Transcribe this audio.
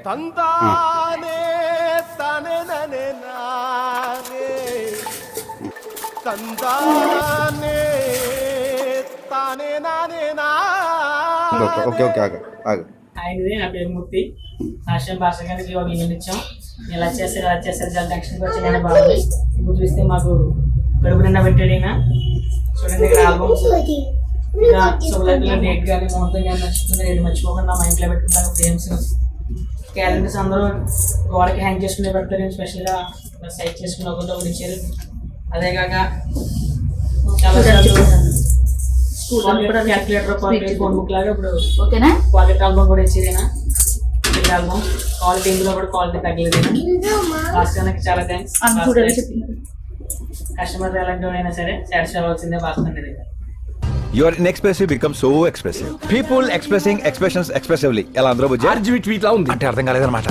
తందానే తనే ననే నానే తందానే తానే నానే నా. ఓకే ఓకే ఆగు ఆగు. ఆయనది నా పేరు మూర్తి. ఆశ్రమ భాష గారికి ఒక ఈవెంట్ ఇచ్చాం. ఎలా చేస్తారు చాలా టెన్షన్కి వచ్చి నేను బాగుంది. ఇప్పుడు చూస్తే మాకు కడుపు నిండా పెట్టాడు ఈయన. చూడండి ఇక్కడ ఆల్బమ్స్ ఇంకా శుభలగ్ల డేట్ కానీ ముహూర్తం కానీ నచ్చుతుంది. ఇది మర్చిపోకుండా మా ఇంట్లో పెట్టుకున్నాక ఫ్రేమ్స్ క్యాలెండర్స్ అందరూ గోడకి హ్యాంగ్ చేసుకునే పెడతారు. నేను స్పెషల్గా సైట్ చేసుకుని ఒకటి ఇచ్చారు. అదే కాక చాలా క్యాల్కులేటర్ ఫోన్ బుక్ లాగా ఇప్పుడు ఓకేనా క్వాలిటీ ఆల్బమ్ కూడా ఇచ్చేదేనా ఆల్బమ్ క్వాలిటీ ఇందులో కూడా క్వాలిటీ తగ్గలేదేనా. భాస్కర్కి చాలా థ్యాంక్స్. కస్టమర్ ఎలాంటి అయినా సరే సాటిస్ఫై అవ్వాల్సిందే భాస్కర్ అనేది. Your inexpressive becomes so expressive. People expressing expressions expressively. ఎలా అందరూ బుజ్జి ట్వీట్ లా ఉంది అంటే అర్థం కాలేదన్నమాట.